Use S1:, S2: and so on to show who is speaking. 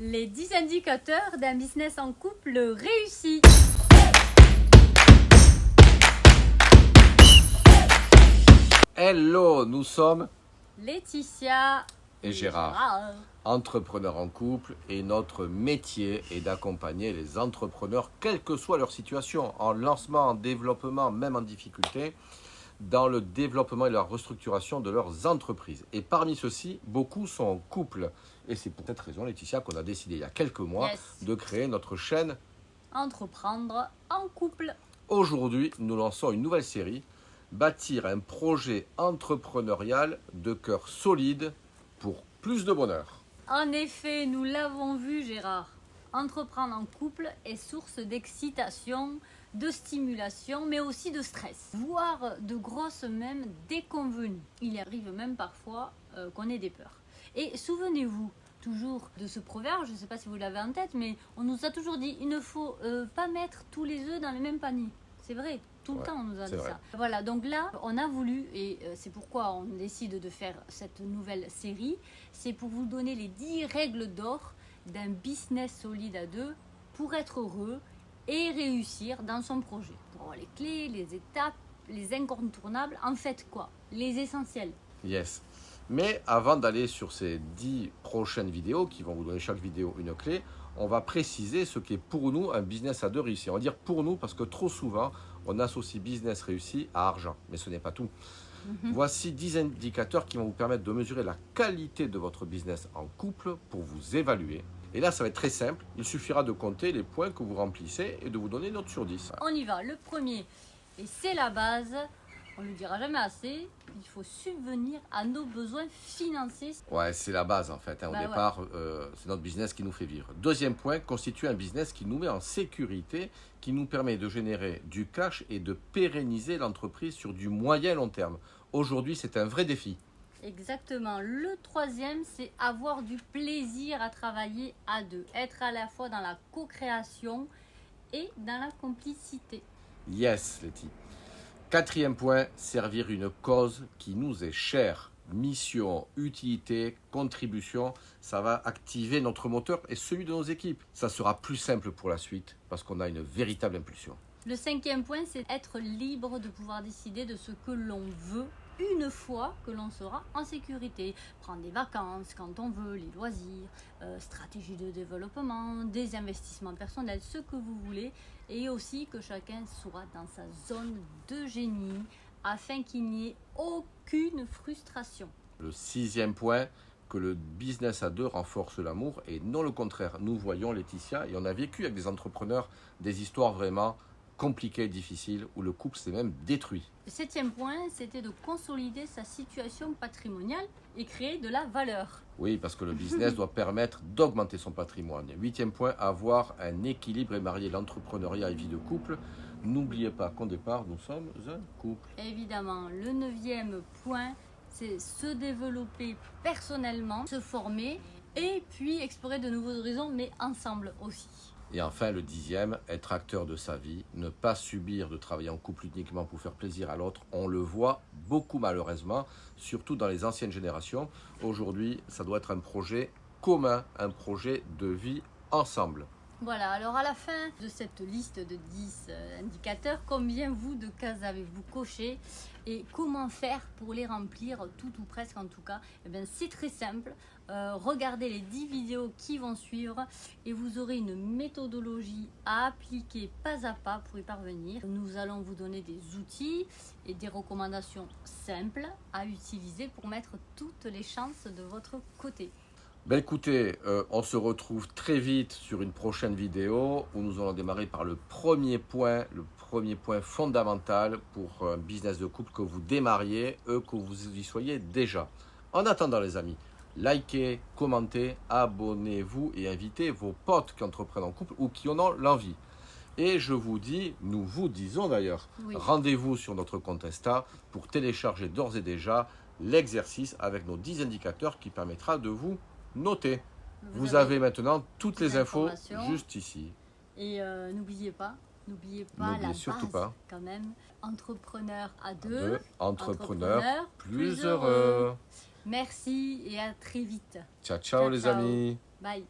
S1: Les 10 indicateurs d'un business en couple réussi.
S2: Hello, nous sommes
S1: Laetitia
S2: et Gérard, entrepreneurs en couple, et notre métier est d'accompagner les entrepreneurs, quelle que soit leur situation, en lancement, en développement, même en difficulté, dans le développement et la restructuration de leurs entreprises. Et parmi ceux-ci, beaucoup sont en couple. Et c'est pour cette raison, Laetitia, qu'on a décidé il y a quelques mois de créer notre chaîne
S1: Entreprendre en couple.
S2: Aujourd'hui, nous lançons une nouvelle série, bâtir un projet entrepreneurial de cœur solide pour plus de bonheur.
S1: En effet, nous l'avons vu, Gérard. Entreprendre en couple est source d'excitation, de stimulation, mais aussi de stress, voire de grosses même déconvenues. Il arrive même parfois qu'on ait des peurs. Et souvenez-vous toujours de ce proverbe, je ne sais pas si vous l'avez en tête, mais on nous a toujours dit il ne faut pas mettre tous les œufs dans le même panier. C'est vrai, tout le temps on nous a dit ça. Voilà, donc là, on a voulu, et c'est pourquoi on décide de faire cette nouvelle série, c'est pour vous donner les 10 règles d'or d'un business solide à deux pour être heureux et réussir dans son projet. Pour avoir les clés, les étapes, les incontournables, en fait quoi? Les essentiels.
S2: Yes. Mais avant d'aller sur ces 10 prochaines vidéos, qui vont vous donner chaque vidéo une clé, on va préciser ce qu'est pour nous un business à deux réussi. On va dire pour nous parce que trop souvent, on associe business réussi à argent. Mais ce n'est pas tout. Voici 10 indicateurs qui vont vous permettre de mesurer la qualité de votre business en couple pour vous évaluer. Et là, ça va être très simple. Il suffira de compter les points que vous remplissez et de vous donner une note sur 10.
S1: On y va. Le premier, et c'est la base, on ne le dira jamais assez, il faut subvenir à nos besoins financiers.
S2: Ouais, c'est la base en fait. Au départ, c'est notre business qui nous fait vivre. Deuxième point, constituer un business qui nous met en sécurité, qui nous permet de générer du cash et de pérenniser l'entreprise sur du moyen long terme. Aujourd'hui, c'est un vrai défi.
S1: Exactement. Le troisième, c'est avoir du plaisir à travailler à deux. Être à la fois dans la co-création et dans la complicité.
S2: Yes, Letty. Quatrième point, servir une cause qui nous est chère. Mission, utilité, contribution, ça va activer notre moteur et celui de nos équipes. Ça sera plus simple pour la suite parce qu'on a une véritable impulsion.
S1: Le cinquième point, c'est être libre de pouvoir décider de ce que l'on veut une fois que l'on sera en sécurité. Prendre des vacances quand on veut, les loisirs, stratégie de développement, des investissements personnels, ce que vous voulez. Et aussi que chacun soit dans sa zone de génie afin qu'il n'y ait aucune frustration.
S2: Le sixième point, que le business à deux renforce l'amour et non le contraire. Nous voyons, Laetitia, et on a vécu avec des entrepreneurs des histoires vraiment compliquées, difficiles, où le couple s'est même détruit.
S1: Le septième point, c'était de consolider sa situation patrimoniale et créer de la valeur.
S2: Oui, parce que le business doit permettre d'augmenter son patrimoine. Huitième point, avoir un équilibre et marier l'entrepreneuriat et vie de couple. N'oubliez pas qu'au départ, nous sommes un couple.
S1: Évidemment, le neuvième point, c'est se développer personnellement, se former et puis explorer de nouveaux horizons, mais ensemble aussi.
S2: Et enfin, le dixième, être acteur de sa vie, ne pas subir de travailler en couple uniquement pour faire plaisir à l'autre. On le voit beaucoup malheureusement, surtout dans les anciennes générations. Aujourd'hui, ça doit être un projet commun, un projet de vie ensemble.
S1: Voilà, alors à la fin de cette liste de 10 indicateurs, combien de cases avez-vous coché et comment faire pour les remplir, tout ou presque en tout cas? Eh bien, c'est très simple, regardez les 10 vidéos qui vont suivre et vous aurez une méthodologie à appliquer pas à pas pour y parvenir. Nous allons vous donner des outils et des recommandations simples à utiliser pour mettre toutes les chances de votre côté.
S2: Ben écoutez, on se retrouve très vite sur une prochaine vidéo où nous allons démarrer par le premier point fondamental pour un business de couple, que vous démarriez, que vous y soyez déjà. En attendant les amis, likez, commentez, abonnez-vous et invitez vos potes qui entreprennent en couple ou qui en ont l'envie. Et je vous dis, nous vous disons d'ailleurs, rendez-vous sur notre compte Insta pour télécharger d'ores et déjà l'exercice avec nos 10 indicateurs qui permettra de vous noter. Vous avez maintenant toutes les infos juste ici.
S1: Et n'oubliez pas la base quand même. Entrepreneur à deux,
S2: entrepreneur plus heureux.
S1: Merci et à très vite.
S2: Ciao, ciao les amis.
S1: Bye.